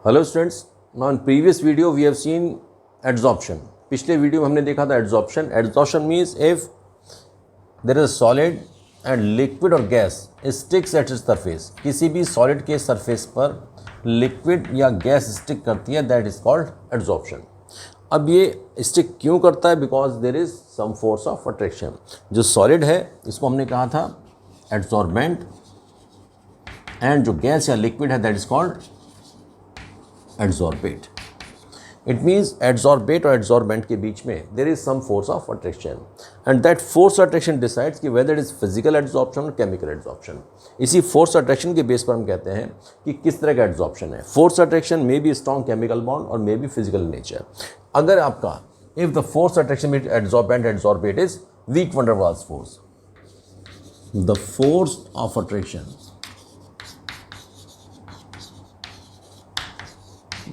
Hello students, now in previous video we have seen adsorption. पिछले video में हमने देखा था adsorption. Adsorption means if there is a solid and liquid और gas sticks at its surface, किसी भी solid के सरफेस पर लिक्विड या गैस स्टिक करती है, दैट इज कॉल्ड एड्सॉर्प्शन। अब ये स्टिक क्यों करता है? Because there is some force of attraction. जो सॉलिड है इसको हमने कहा था एड्सॉर्बेंट, एंड जो गैस या लिक्विड है that is called adsorbate. It means adsorbate और एड्सॉर्बेंट के बीच में there is some force of attraction, and that force attraction decides कि whether it is physical adsorption और केमिकल एड्सॉर्प्शन। इसी फोर्स अट्रैक्शन के बेस पर हम कहते हैं कि किस तरह का एड्सॉर्प्शन है। Force attraction may be strong chemical bond और मे बी फिजिकल नेचर। अगर आपका if the force attraction with adsorbent adsorbate is weak van der Waals force, the force of attraction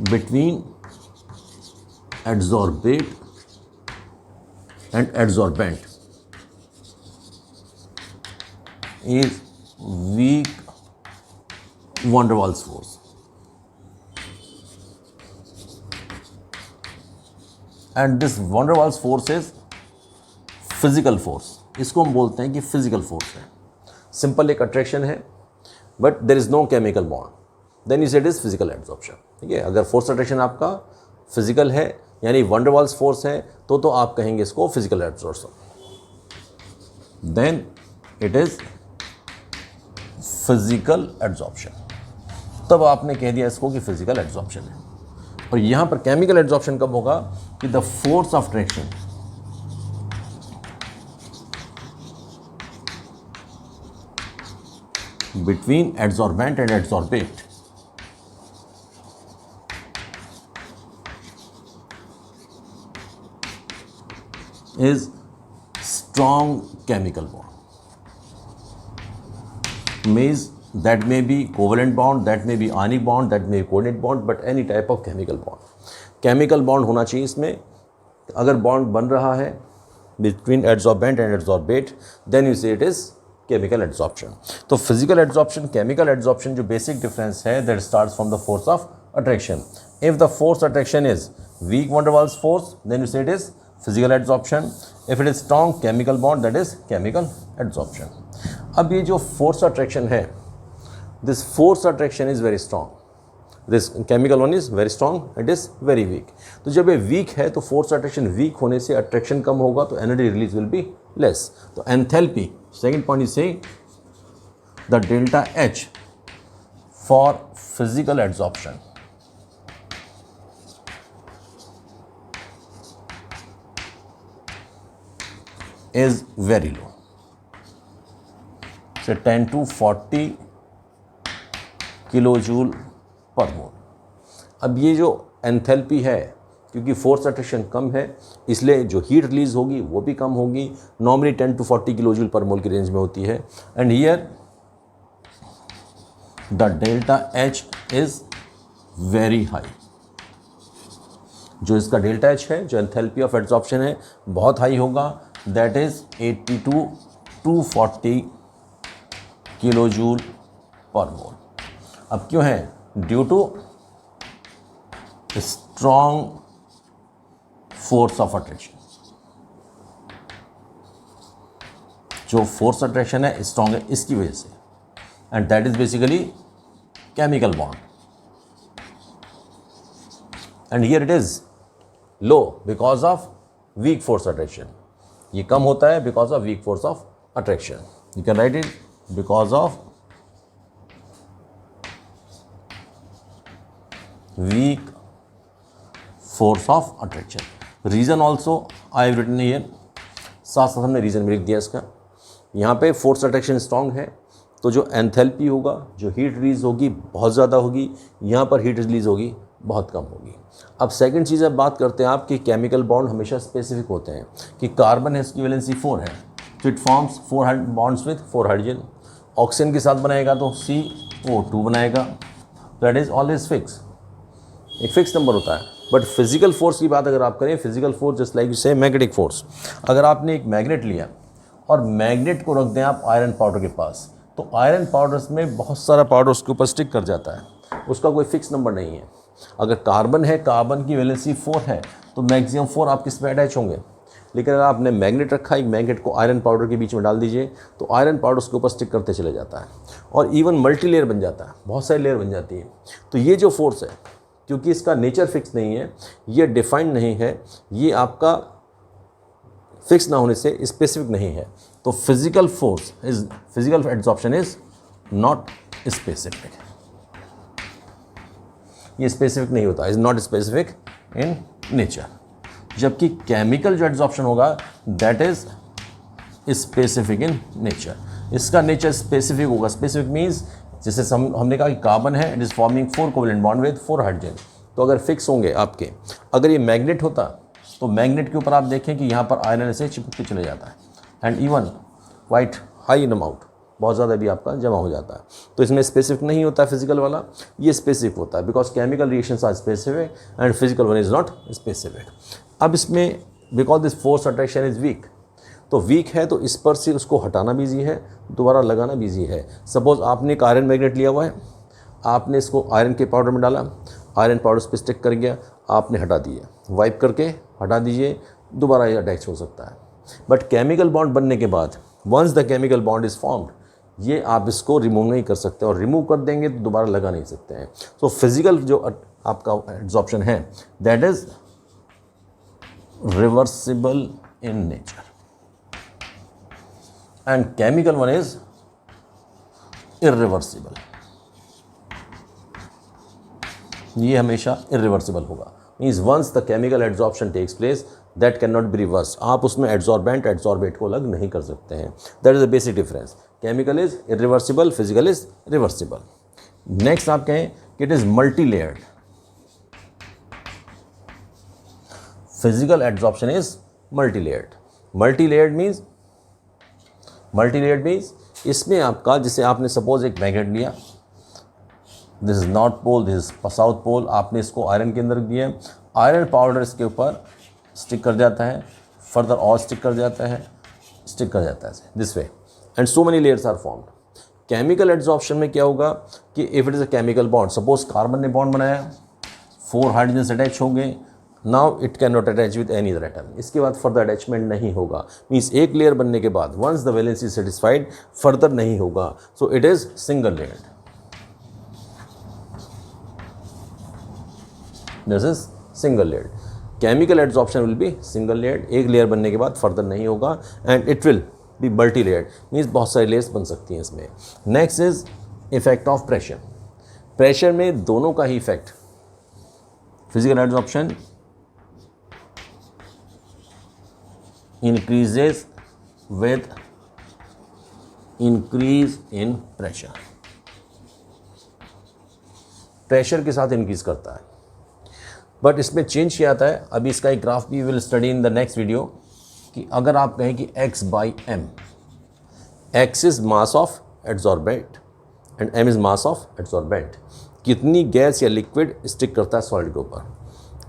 between adsorbate and adsorbent is weak van der Waals force, and this van der Waals force is physical force। इसको हम बोलते हैं कि physical force है। Simple एक attraction है but there is no chemical bond, then you say it is physical adsorption. ठीक है, अगर फोर्स अट्रैक्शन आपका फिजिकल है यानी van der Waals फोर्स है तो आप कहेंगे इसको physical adsorption, then it is physical adsorption. तब आपने कह दिया इसको कि फिजिकल एड्सॉर्प्शन है। और यहां पर केमिकल एड्सॉर्प्शन कब होगा? कि the force of attraction between adsorbent and adsorbate is strong chemical bond, means that may be covalent bond, that may be ionic bond, that may be coordinate bond, but any type of chemical bond। chemical bond होना चाहिए इसमें। अगर bond बन रहा है between adsorbent and adsorbate, then you say it is chemical adsorption। तो physical adsorption, chemical adsorption जो basic difference है that starts from the force of attraction। if the force attraction is weak van der Waals force, then you say it is physical adsorption। if it is strong chemical bond, that is chemical adsorption। अब ये जो force attraction है, this force attraction is very strong, this chemical one is very strong, it is very weak। तो जब ये weak है तो force attraction weak होने से attraction कम होगा तो energy release will be less। तो enthalpy, second point is saying the delta H for physical adsorption is very low, say 10 to 40 kilojoule पर मोल। अब ये जो एंथैल्पी है, क्योंकि फोर्स अट्रैक्शन कम है इसलिए जो हीट रिलीज होगी वो भी कम होगी, नॉर्मली 10 to 40 किलोजूल पर मोल की रेंज में होती है। And here the delta H is very high. जो इसका डेल्टा एच है, जो एंथैल्पी ऑफ एड्सॉर्प्शन है, बहुत हाई होगा, दैट इज 80 to 240 किलोजूल पर मोल। अब क्यों है? Due to strong force of attraction. जो फोर्स अट्रैक्शन है स्ट्रॉन्ग है इसकी वजह से, and that is basically chemical bond. And here it is low because of weak force attraction. ये कम होता है because of weak force of attraction. You can write it because of weak force of attraction. Reason also I have written here, साथ साथ हमने reason भी लिख दिया इसका। यहाँ पे फोर्स अट्रैक्शन स्ट्रॉन्ग है तो जो एंथैल्पी होगा, जो हीट रिलीज होगी बहुत ज़्यादा होगी, यहाँ पर हीट रिलीज होगी बहुत कम होगी। अब सेकंड चीज़ अब बात करते हैं आपकी केमिकल बॉन्ड हमेशा स्पेसिफिक होते हैं कि कार्बन है इसकी वैलेंसी 4 है तो it forms 4 bonds with 4 hydrogen. Oxygen के साथ बनाएगा तो CO2 बनाएगा, दैट इज ऑलवेज फिक्स, एक फिक्स नंबर होता है। बट फिजिकल फोर्स की बात अगर आप करें, physical force just like you से मैग्नेटिक फोर्स। अगर आपने एक मैग्नेट लिया और मैग्नेट को रख दें आप आयरन पाउडर के पास, तो आयरन पाउडर्स में बहुत सारा पाउडर उसके ऊपर स्टिक कर जाता है, उसका कोई फिक्स नंबर नहीं है। अगर कार्बन है, कार्बन की वैलेंसी 4 है, तो मैक्सिमम 4 आप किस में अटैच होंगे। लेकिन अगर आपने मैग्नेट रखा है, मैग्नेट को आयरन पाउडर के बीच में डाल दीजिए, तो आयरन पाउडर उसके ऊपर स्टिक करते चले जाता है और इवन मल्टी लेयर बन जाता है, बहुत सारी लेयर बन जाती है। तो ये जो फोर्स है, क्योंकि इसका नेचर फिक्स नहीं है, ये डिफाइंड नहीं है, ये आपका फिक्स ना होने से स्पेसिफिक नहीं है, तो physical force is, physical adsorption is not specific, ये स्पेसिफिक नहीं होता, is not specific in nature. जबकि केमिकल जो एड्सॉर्प्शन होगा that is specific in nature, इसका नेचर स्पेसिफिक होगा। स्पेसिफिक मीन्स जैसे हमने कहा कि कार्बन है, it is forming 4 covalent bond with 4 hydrogen, तो अगर फिक्स होंगे आपके, अगर ये मैग्नेट होता तो मैग्नेट के ऊपर आप देखें कि यहाँ पर आयरन ऐसे चिपक के चले जाता है and even quite high in amount, बहुत ज़्यादा भी आपका जमा हो जाता है। तो इसमें स्पेसिफिक नहीं होता है फिजिकल वाला, ये स्पेसिफिक होता है, because chemical reactions are specific and physical one is not specific. अब इसमें because this force attraction is weak, तो वीक है तो इस पर से उसको हटाना भी ईजी है, दोबारा लगाना भी ईजी है। सपोज आपने एक आयरन मैग्नेट लिया हुआ है, आपने इसको आयरन के पाउडर में डाला, आयरन पाउडर उस पर स्टिक कर गया, आपने हटा दिया, वाइप करके हटा दीजिए, दोबारा ये अटैच हो सकता है। बट केमिकल बॉन्ड बनने के बाद once the chemical bond is formed, ये आप इसको रिमूव नहीं कर सकते, और रिमूव कर देंगे तो दोबारा लगा नहीं सकते हैं। तो फिजिकल जो आपका एड्सॉर्प्शन है that is reversible in nature and chemical one is irreversible, ये हमेशा इरिवर्सिबल होगा। Means once the chemical adsorption takes place that can not be reverse, आप उसमें एड्सॉर्बेंट एड्सॉर्बेट को अलग नहीं कर सकते हैं। That is the basic difference, chemical is irreversible, physical is reversible. Next आप कहें कि it is multi layered, physical adsorption is multi layered. Multi layered means इसमें आपका, जैसे आपने सपोज एक मैग्नेट लिया, this is north pole, this is south pole, आपने इसको आयरन के अंदर दिया, आयरन पाउडर इसके ऊपर स्टिक कर जाता है, फर्दर और स्टिक कर जाता है this way, and so many layers are formed. Chemical adsorption में क्या होगा कि if it is a chemical bond, suppose carbon ने बॉन्ड बनाया, 4 हाइड्रोजन अटैच होंगे, now it can not attach with any other atom, इसके बाद फर्दर अटैचमेंट नहीं होगा। मीन्स एक लेयर बनने के बाद once the valency satisfied further नहीं होगा, so it is single layered, this is single layered. Chemical adsorption will be single layered, एक लेयर बनने के बाद फर्दर नहीं होगा, and it will be multi layered, means बहुत सारी लेयर्स बन सकती हैं इसमें। Next is effect of pressure, pressure में दोनों का ही effect, physical adsorption increases with increase in pressure, pressure के साथ इंक्रीज करता है। बट इसमें चेंज किया आता है, अभी इसका एक ग्राफ भी will study in the next video, कि अगर आप कहें कि x by m, x is mass of adsorbent and m is mass of adsorbent, कितनी गैस या लिक्विड स्टिक करता है सॉलिड के ऊपर,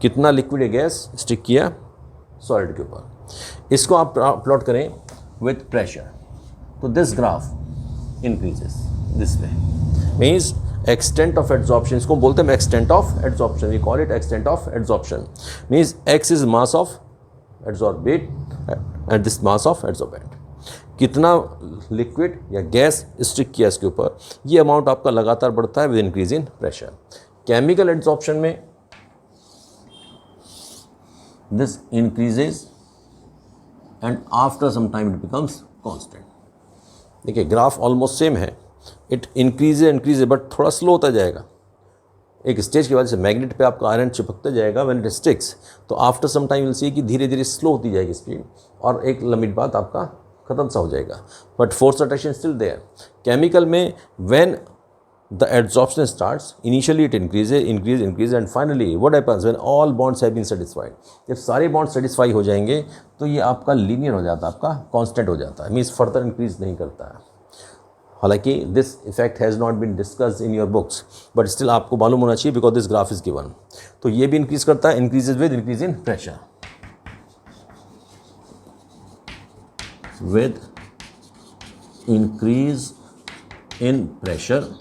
कितना लिक्विड या गैस स्टिक किया सॉलिड के ऊपर, इसको आप प्लॉट करें विथ प्रेशर, तो this graph increases this way, means extent of adsorption, इसको बोलते हैं extent of adsorption, we call it extent of adsorption, means x is mass of adsorbate and this mass of adsorbent, कितना liquid या gas stick किया इसके ऊपर, ये amount आपका लगातार बढ़ता है with increase in pressure. Chemical adsorption में this increases and after some time it becomes constant। देखिए ग्राफ ऑलमोस्ट सेम है, इट इंक्रीज बट थोड़ा स्लो होता जाएगा, एक स्टेज के बाद से मैग्नेट पे आपका आयरन चिपकता जाएगा व्हेन इट स्टिक्स, तो after some time will see कि धीरे धीरे स्लो होती जाएगी स्पीड, और एक लिमिट बाद आपका ख़त्म सा हो जाएगा, but force attraction still there. Chemical में when the adsorption starts, initially it increases and finally what happens when all bonds have been satisfied, जब सारे बॉन्ड सेटिस्फाई हो जाएंगे तो ये आपका लीनियर हो जाता है, आपका कांस्टेंट हो जाता है, मीन्स फर्दर इंक्रीज नहीं करता है। हालांकि this effect has not been discussed in your books, but still आपको मालूम होना चाहिए because this graph is given. तो ये भी इंक्रीज करता है, increases with increase in pressure, with increase in pressure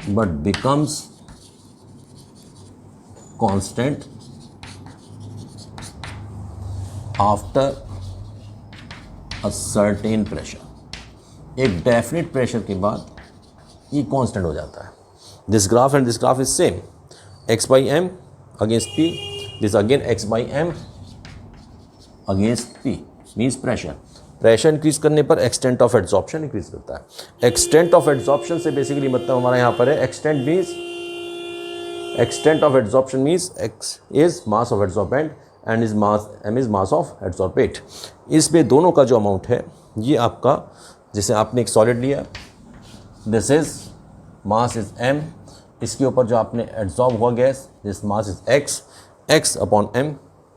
but becomes constant after a certain pressure. एक डेफिनेट प्रेशर के बाद ये कांस्टेंट हो जाता है. This graph and this graph is same, x by m against p, this again x by m against p means pressure. Pressure increase करने पर extent of adsorption increase करता है. एक्सटेंट ऑफ एड्सॉर्प्शन से basically मतलब हमारा यहाँ पर है extent of adsorption means x is mass of adsorbent and is mass m is mass of adsorbate. इसमें दोनों का जो अमाउंट है ये आपका, जैसे आपने एक सॉलिड लिया, this is mass is m, इसके ऊपर जो आपने एड्सॉर्ब हुआ gas, this mass is x upon m.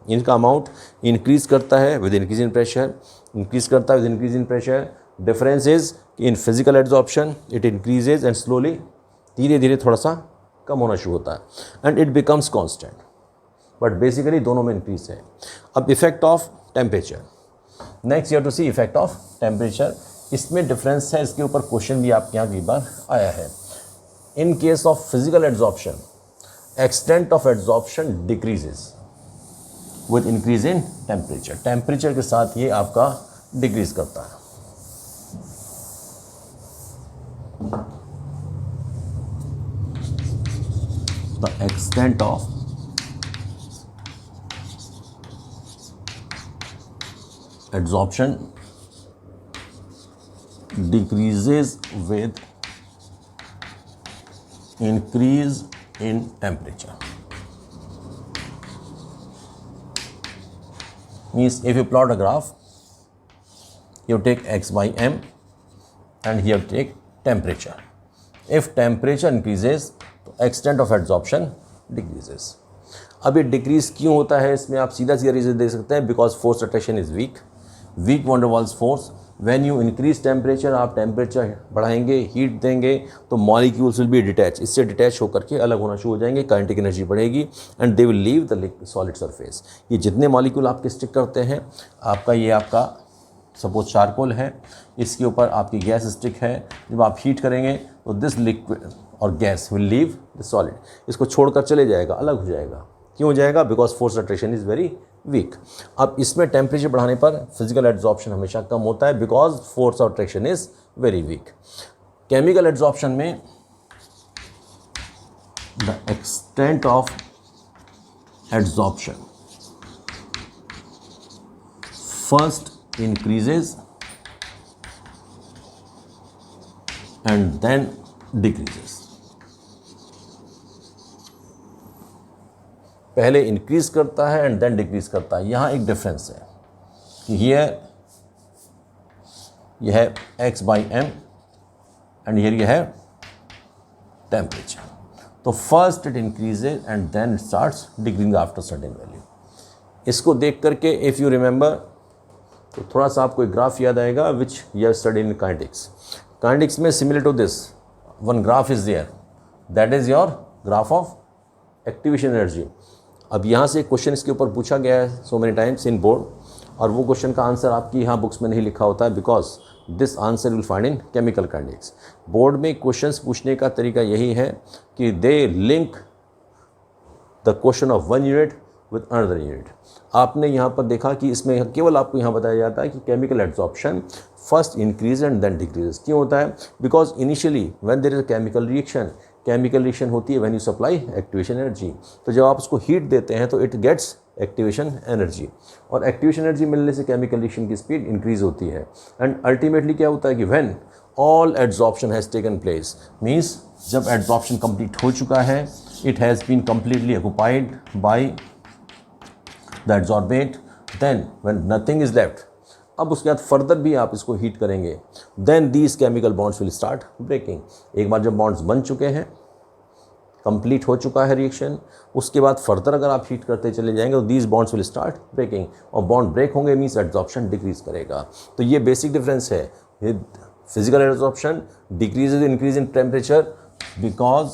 इनका अमाउंट इंक्रीज करता है with increase in pressure, increase करता है with increase in pressure. Difference is in physical adsorption it increases and slowly, धीरे धीरे थोड़ा सा कम होना शुरू होता है and it becomes constant, but basically दोनों में इंक्रीज है. अब effect of temperature, next you have to see effect of temperature. इसमें डिफरेंस है, इसके ऊपर क्वेश्चन भी आपके यहाँ कई बार आया है. In case of physical adsorption, extent of adsorption decreases with increase in temperature. Temperature के साथ ये आपका डिक्रीज करता है. The extent of adsorption decreases with increase in temperature. Means if you plot a graph, you take x by m and here take temperature. If temperature increases, तो extent of adsorption decreases. अब ये decrease क्यों होता है, इसमें आप सीधा reason दे सकते हैं, because force attraction is weak van der Waals force. When you increase temperature, आप टेम्परेचर बढ़ाएंगे, हीट देंगे, तो मॉलिक्यूल्स विल बी डिटैच, इससे डिटैच होकर के अलग होना शुरू हो जाएंगे, काइनेटिक एनर्जी बढ़ेगी and they will leave the solid surface. ये जितने मॉलिक्यूल आपके स्टिक करते हैं, आपका ये आपका सपोज चारकोल है, इसके ऊपर आपकी गैस स्टिक है, जब आप हीट करेंगे तो दिस लिक्विड और gas will leave the solid, इसको छोड़कर चले जाएगा, अलग हो जाएगा. क्यों हो जाएगा? Because force attraction is very weak. अब इसमें टेम्परेचर बढ़ाने पर फिजिकल एड्सॉर्प्शन हमेशा कम होता है, because force of attraction is very weak. Chemical adsorption में the extent of adsorption first increases and then decreases. पहले इंक्रीज करता है एंड देन डिक्रीज करता है. यहाँ एक डिफरेंस है कि यह है x बाई एम एंड यह है टेम्परेचर. तो first it increases and then it starts decreasing after certain value. इसको देख करके इफ़ यू रिमेंबर, तो थोड़ा सा आपको एक ग्राफ याद आएगा which you have studied in kinetics. Kinetics में similar to this one graph is there, that is your graph of activation energy. अब यहाँ से क्वेश्चन इसके ऊपर पूछा गया है so many times in board, और वो क्वेश्चन का आंसर आपकी यहाँ बुक्स में नहीं लिखा होता है, because this answer will find in chemical kinetics. Board में क्वेश्चंस पूछने का तरीका यही है कि they link the question of one unit with another unit. आपने यहाँ पर देखा कि इसमें केवल आपको यहाँ बताया जाता है कि chemical adsorption first increase and then decrease. क्यों होता है? Because initially when there is a chemical reaction होती है when you supply activation energy. तो जब आप उसको हीट देते हैं तो इट गेट्स एक्टिवेशन एनर्जी, और एक्टिवेशन एनर्जी मिलने से केमिकल रिएक्शन की स्पीड इंक्रीज होती है. एंड अल्टीमेटली क्या होता है कि when all adsorption has taken place, means जब एड्सॉर्प्शन कंप्लीट हो चुका है, it has been completely occupied by the adsorbate, then when nothing is left, अब उसके बाद फर्दर भी आप इसको हीट करेंगे, then these chemical bonds will start breaking. एक बार जब बॉन्ड्स बन चुके हैं, कंप्लीट हो चुका है रिएक्शन, उसके बाद फर्दर अगर आप हीट करते चले जाएंगे तो these bonds will start breaking, और बॉन्ड ब्रेक होंगे मीन्स एड्सॉर्प्शन डिक्रीज करेगा. तो ये बेसिक डिफरेंस है. Physical adsorption decreases increase in temperature because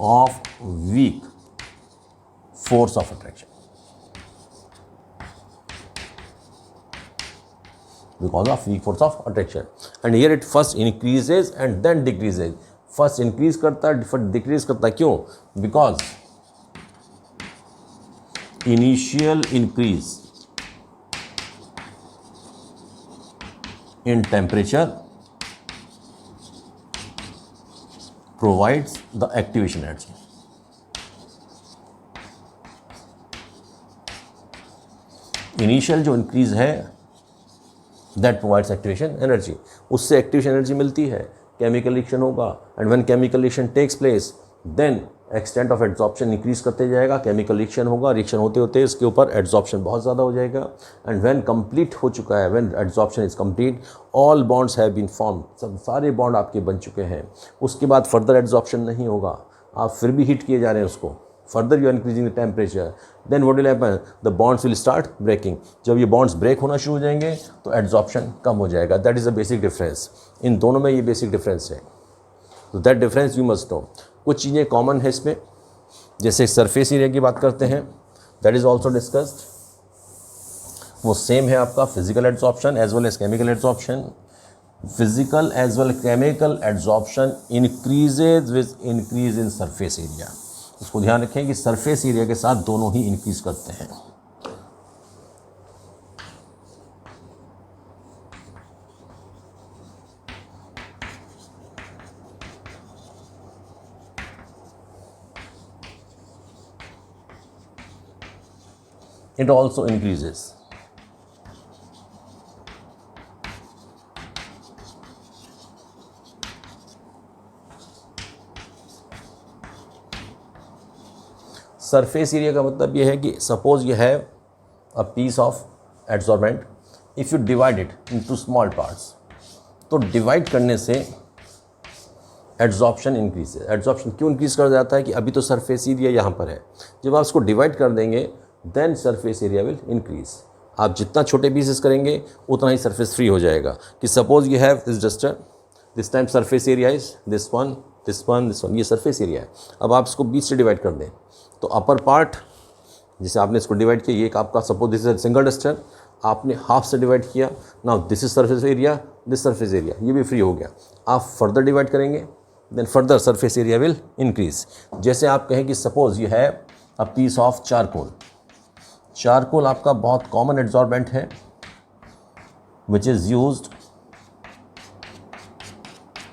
of weak force of attraction, because of weak force of attraction. And here it first increases and then decreases first increase करता है, फिर decrease करता है। क्यों? Because initial increase in temperature provides the activation energy. Initial जो increase है that provides activation energy, उससे activation energy मिलती है, केमिकल रिएक्शन होगा, and when chemical reaction takes place then extent of adsorption increase करते जाएगा, केमिकल रिएक्शन होगा, reaction होते होते इसके ऊपर एड्जॉर्प्शन बहुत ज़्यादा हो जाएगा, एंड व्हेन कंप्लीट हो चुका है, when adsorption is complete, all bonds have been form, सब सारे बॉन्ड आपके बन चुके हैं, उसके बाद फर्दर एड्जॉर्प्शन नहीं होगा, आप फिर भी हीट किए जा रहे हैं उसको, further you are increasing the temperature, then what will happen, the bonds will start breaking, जब ये बॉन्ड्स ब्रेक होना शुरू हो जाएंगे तो एड्जॉर्प्शन कम हो जाएगा। That is a basic difference, इन दोनों में ये बेसिक डिफरेंस है, तो that difference you must know. कुछ चीज़ें कॉमन है इसमें, जैसे सरफेस एरिया की बात करते हैं, दैट इज़ ऑल्सो डिस्कस्ड, वो सेम है आपका physical adsorption as well as chemical adsorption. Physical as well chemical adsorption increases with increase in surface area, इसको ध्यान रखें कि सरफेस एरिया के साथ दोनों ही इंक्रीज करते हैं। It also increases. Surface area का मतलब ये है कि सपोज ये है a piece of adsorbent, if you divide it into small parts, तो डिवाइड करने से एड्जॉर्प्शन इंक्रीज है। एड्जॉर्प्शन क्यों इंक्रीज कर जाता है कि अभी तो सरफेस एरिया यहाँ पर है, जब आप इसको डिवाइड कर देंगे then surface area will increase. आप जितना छोटे पीसेस करेंगे उतना ही सरफेस फ्री हो जाएगा। कि suppose you have this duster, this time surface area is this one, this one, this one, ये सरफेस एरिया है। अब आप इसको बीच से डिवाइड कर दें तो अपर पार्ट, जैसे आपने इसको डिवाइड किया, ये एक आपका suppose this is single duster, आपने हाफ से डिवाइड किया, now this is surface area, this surface area, ये भी फ्री हो गया। आप फर्दर डिवाइड करेंगे then further surface area will increase. जैसे आप कहें कि suppose you have a piece of charcoal, charcoal आपका बहुत कॉमन एड्जॉर्बेंट है which is used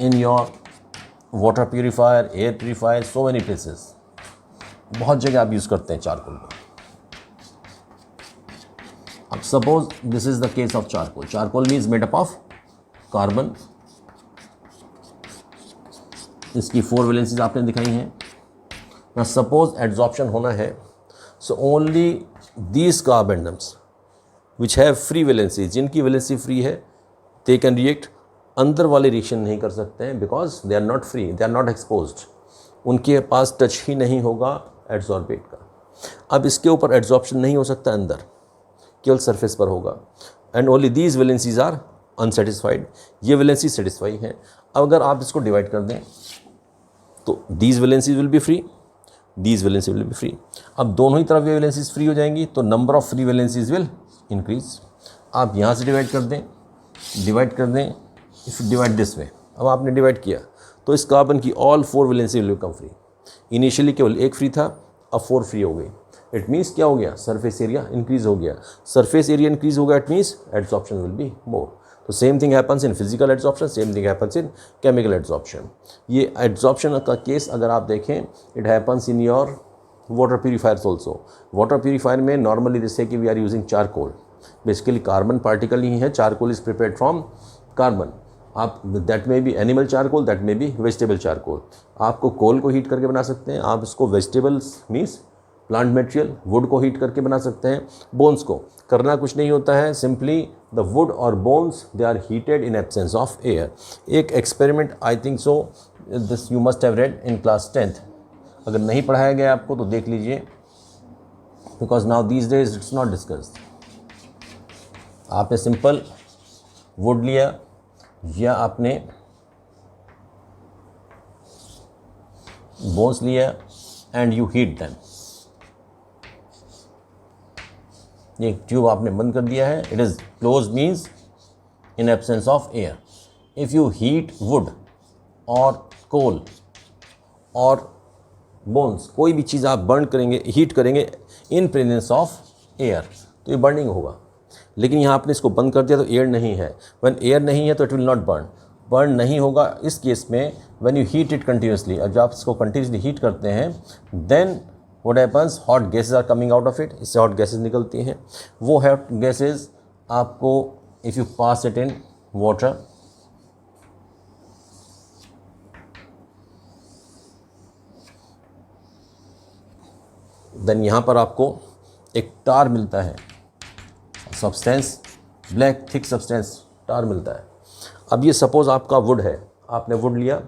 in your water purifier, air purifier, so many places, बहुत जगह आप यूज़ करते हैं चारकोल को। अब suppose this is the case of charcoal, charcoal means made up of carbon, इसकी 4 वैलेंसीज आपने दिखाई हैं ना। सपोज एड्जॉर्प्शन होना है, so only these carbon atoms which have free valency, जिनकी वैलेंसी फ्री है, दे कैन रिएक्ट, अंदर वाले रिएक्शन नहीं कर सकते हैं because they are not free, they are not exposed, उनके पास टच ही नहीं होगा एड्जॉर्बेट का। अब इसके ऊपर एड्जॉर्प्शन नहीं हो सकता अंदर, केवल सरफेस पर होगा, and only these valencies are unsatisfied, ये वैलेंसी सेटिस्फाई हैं। अब अगर आप इसको डिवाइड कर दें तो these valencies will be free, these valency will be free. अब दोनों ही तरफ ये वैलेंसीज फ्री हो जाएंगी तो number of free valencies will increase. आप यहाँ से डिवाइड कर दें, इफ डिवाइड दिस वे, अब आपने डिवाइड किया तो इस कार्बन की all 4 valency will become free. Initially केवल एक फ्री था, अब 4 फ्री हो गई। इट मीन्स क्या हो गया, सरफेस एरिया इंक्रीज हो गया। सरफेस एरिया इंक्रीज हो गया, it means adsorption will be more. तो same thing happens in physical adsorption, same thing happens in chemical adsorption. ये एड्जॉर्प्शन का केस अगर आप देखें, it happens in your water purifiers also. Water purifier में normally जैसे कि we are using charcoal, basically carbon particle ही है, charcoal is prepared from carbon. आप दैट में बी एनिमल चारकोल, दैट में बी वेजिटेबल चारकोल। आपको कोल को हीट करके बना सकते हैं, आप इसको vegetables means plant material would को हीट करके बना सकते हैं। बोन्स को करना कुछ नहीं होता है, सिंपली द वुड और bones they are heated in absence of air. एक experiment I think so this you must have read in class 10th, अगर नहीं पढ़ाया गया आपको तो देख लीजिए, because now these days it's not discussed. आपने सिंपल वुड लिया या आपने बोन्स लिया एंड यू हीट दैम। ये ट्यूब आपने बंद कर दिया है, it is close means in absence of air. If you heat would और कोल और बोन्स, कोई भी चीज़ आप बर्न करेंगे, हीट करेंगे इन प्रेजेंस ऑफ एयर, तो ये बर्निंग होगा। लेकिन यहाँ आपने इसको बंद कर दिया तो एयर नहीं है। व्हेन एयर नहीं है तो it will not burn, burn नहीं होगा। इस केस में when you heat it continuously, अब जब आप इसको कंटिन्यूसली हीट करते हैं then what happens, hot gases are coming out of it, इससे हॉट गैसेज निकलती हैं। वो हॉट गैसेज आपको if you pass it in water, then यहाँ पर आपको एक टार मिलता है, substance, black thick substance tar मिलता है। अब ये सपोज़ आपका वुड है, आपने वुड लिया,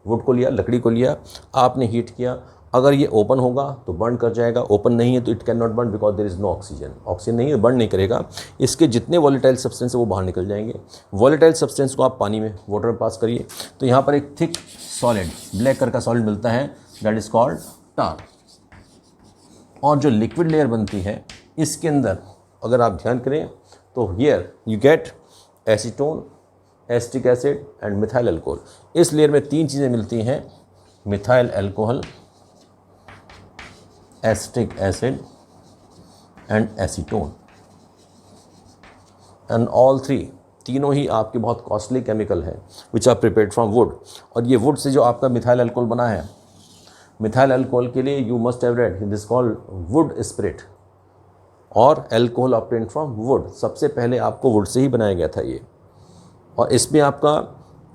वुड को लिया, लकड़ी को लिया, आपने हीट किया। अगर ये ओपन होगा तो बर्न कर जाएगा, ओपन नहीं है तो it can not burn because there is no oxygen, oxygen नहीं है, बर्न नहीं करेगा। इसके जितने वॉलेटाइल सब्सटेंस है वो बाहर निकल जाएंगे। वॉलेटाइल सब्सटेंस को आप पानी में, वाटर में पास करिए तो यहाँ पर एक थिक सॉलिड, ब्लैक कलर का सॉलिड मिलता है, दैट इज़ कॉल्ड टार। और जो लिक्विड लेयर बनती है इसके अंदर अगर आप ध्यान करें तो here you get acetone, acetic acid and methyl alcohol. इस लेयर में तीन चीज़ें मिलती हैं, methyl alcohol, acetic acid and acetone, and all three, तीनों ही आपके बहुत कॉस्टली केमिकल हैं which are prepared from wood. और ये वुड से जो आपका मिथाइल अल्कोहल बना है, मिथाइल अल्कोहल के लिए you must have read this called would spirit और अल्कोहल ऑब्टेन्ड फ्रॉम वुड। सबसे पहले आपको वुड से ही बनाया गया था ये। और इसमें आपका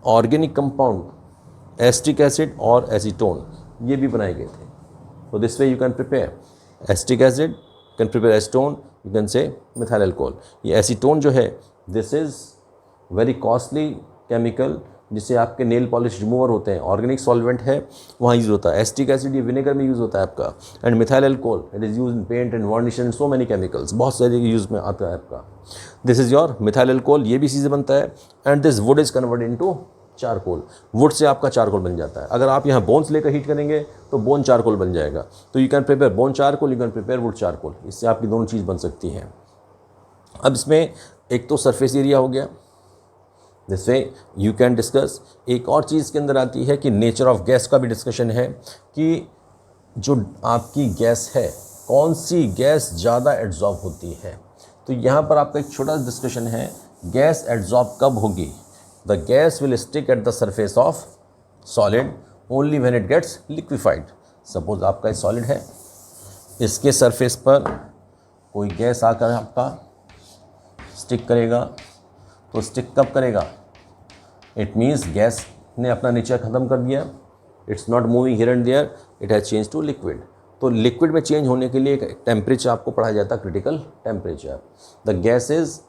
ऑर्गेनिक कंपाउंड एसिटिक एसिड और एसीटोन ये भी बनाए गए थे। तो this way you can prepare acetic acid, can prepare acetone, you can say methyl alcohol. ये एसीटोन जो है this is very costly chemical, जिससे आपके नेल पॉलिश रिमूवर होते हैं, ऑर्गेनिक सॉल्वेंट है वहाँ यूज़ होता है। एसिटिक एसिड ये विनेगर में यूज़ होता है आपका, and methyl alcohol it is use in paint and varnish and so many chemicals, बहुत सारे यूज़ में आता है आपका। This is your methyl alcohol, ये भी चीज़ें बनता है। And this wood is converted into charcoal, wood से आपका चारकोल बन जाता है। अगर आप यहाँ बोन्स लेकर हीट करेंगे तो बोन चारकोल बन जाएगा। तो you can prepare bone charcoal, you can prepare would charcoal, इससे आपकी दोनों चीज़ बन सकती हैं। अब इसमें एक तो सरफेस एरिया हो गया, this way you can discuss. एक और चीज़ के अंदर आती है कि नेचर ऑफ गैस का भी डिस्कशन है कि जो आपकी गैस है कौन सी गैस ज़्यादा एड्जॉर्ब होती है। तो यहाँ पर आपका एक छोटा डिस्कशन है, गैस एड्जॉर्ब कब होगी। The gas will stick at the surface of solid only when it gets liquefied. Suppose आपका एक सॉलिड है, इसके सरफेस पर कोई गैस आकर आपका स्टिक करेगा, तो स्टिक कब करेगा, इट मीन्स गैस ने अपना नेचर ख़त्म कर दिया, it's not moving here and there, it has change to liquid. तो लिक्विड में चेंज होने के लिए एक टेम्परेचर आपको पढ़ाया जाता है, critical temperature. The gases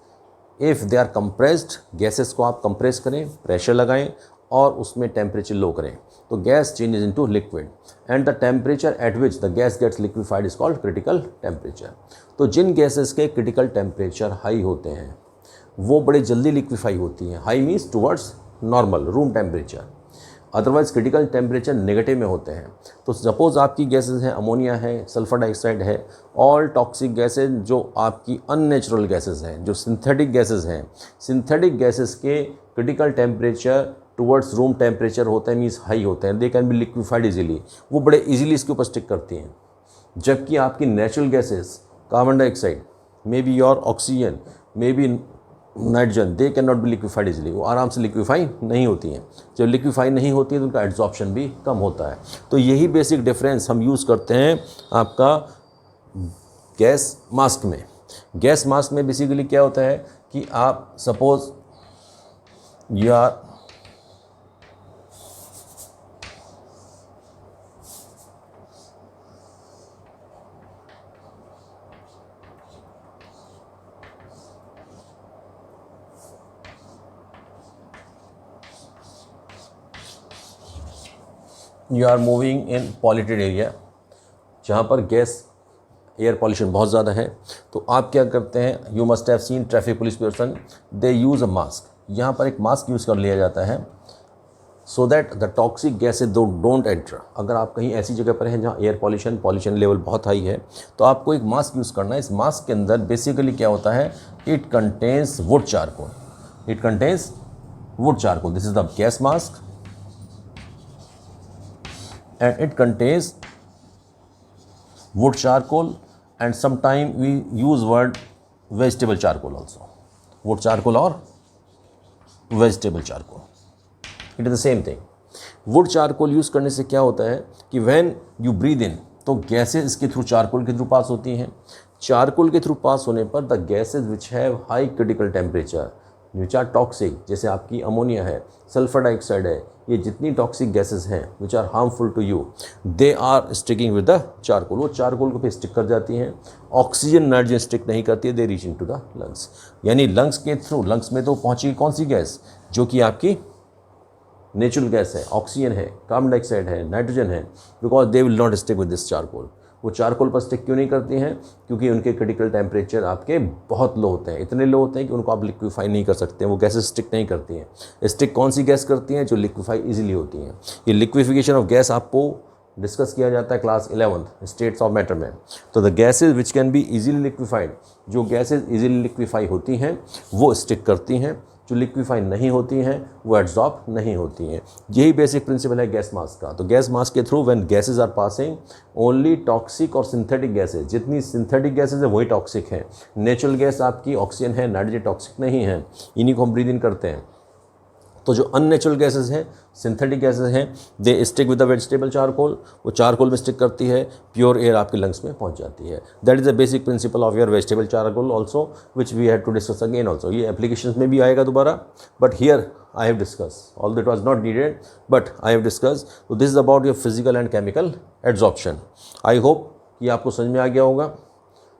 if they are compressed, gases को आप कंप्रेस करें, प्रेशर लगाएं और उसमें टेम्परेचर लो करें तो gas changes into liquid, and the temperature at which the gas gets liquefied is called critical temperature. तो जिन गैसेस के क्रिटिकल टेम्परेचर हाई होते हैं वो बड़े जल्दी लिक्विफाई होती हैं। High means towards normal room temperature, otherwise critical temperature negative में होते हैं। तो सपोज़ आपकी गैसेस हैं, अमोनिया है, सल्फर डाइऑक्साइड है, ऑल टॉक्सिक गैसेज जो आपकी अननेचुरल गैसेस हैं, जो सिंथेटिक गैसेस हैं, सिंथेटिक गैसेस के critical temperature towards room temperature होता है, मीन्स हाई होते हैं, they can be liquefied easily, वो बड़े इजीली इसके ऊपर स्टिक करती हैं। जबकि आपकी natural gases, carbon dioxide, may be your oxygen, may be nitrogen, they can not B liquefied easily, वो आराम से लिक्विफाई नहीं होती हैं। जब लिक्विफाई नहीं होती है तो उनका एड्जॉर्प्शन भी कम होता है। तो यही बेसिक डिफरेंस हम यूज़ करते हैं आपका गैस मास्क में। गैस मास्क में बेसिकली क्या होता है कि आप suppose you are you are moving in polluted area, जहाँ पर गैस एयर पॉल्यूशन बहुत ज़्यादा है, तो आप क्या करते हैं, you must have seen traffic police person, they use a mask. यहाँ पर एक मास्क यूज़ कर लिया जाता है so that the toxic gases don't enter. अगर आप कहीं ऐसी जगह पर हैं जहाँ एयर पॉल्यूशन लेवल बहुत हाई है तो आपको एक मास्क यूज़ करना है। इस मास्क के अंदर बेसिकली क्या होता है, it contains would charcoal, it contains would charcoal, this is the gas mask. and it contains wood charcoal and sometime we use word vegetable charcoal also. Wood charcoal or vegetable charcoal, it is the same thing. Would charcoal use करने से क्या होता है कि when you breathe in तो gases इसके through charcoal के through pass होती हैं. चारकोल के थ्रू पास होने पर the gases which have high critical temperature which are toxic, जैसे आपकी अमोनिया है, सल्फर डाइऑक्साइड है, ये जितनी टॉक्सिक गैसेज हैं which are harmful to you, they are sticking with the charcoal. वो चारकोल को पे स्टिक कर जाती हैं. ऑक्सीजन नाइट्रोजन स्टिक नहीं करती है, they reach into the lungs. यानी लंग्स के थ्रू, लंग्स में तो पहुँचेगी कौन सी गैस, जो कि आपकी नेचुरल गैस है, ऑक्सीजन है, कार्बन डाइऑक्साइड है, नाइट्रोजन है, because they will not stick with this charcoal. वो चारकोल पर स्टिक क्यों नहीं करती हैं, क्योंकि उनके क्रिटिकल टेम्परेचर आपके बहुत लो होते हैं, इतने लो होते हैं कि उनको आप लिक्विफाई नहीं कर सकते. वो गैसेस स्टिक नहीं करती हैं. स्टिक कौन सी गैस करती हैं, जो लिक्विफाई इजीली होती हैं. ये लिक्विफिकेशन ऑफ गैस आपको डिस्कस किया जाता है क्लास 11 स्टेट्स ऑफ मैटर में. तो the gases which can be easily liquefied, जो गैसेज इजीली लिक्विफाई होती हैं वो स्टिक करती हैं, जो लिक्विफाई नहीं होती हैं वो एब्जॉर्ब नहीं होती हैं. यही बेसिक प्रिंसिपल है गैस मास्क का. तो गैस मास्क के through when gases are passing, only toxic और सिंथेटिक गैसेज, जितनी सिंथेटिक गैसेज है वही टॉक्सिक है. नेचुरल गैस आपकी ऑक्सीजन है, नाइट्रोजन टॉक्सिक नहीं है, इन्हीं को हम ब्रीद इन करते हैं. तो जो अननेचुरल गैसेज हैं, सिंथेटिक गैसेज हैं, they stick with the vegetable charcoal, वो चारकोल में स्टिक करती है, प्योर एयर आपके लंग्स में पहुंच जाती है. That is the basic principle of your vegetable charcoal also, which we had to discuss again also. ये एप्लीकेशन में भी आएगा दोबारा, but here I have discuss, all that was not needed but I have discuss. तो this is about your physical and chemical absorption. I hope कि आपको समझ में आ गया होगा.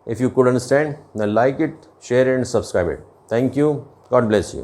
If you could understand, then like it, share and subscribe it. Thank you. God bless you.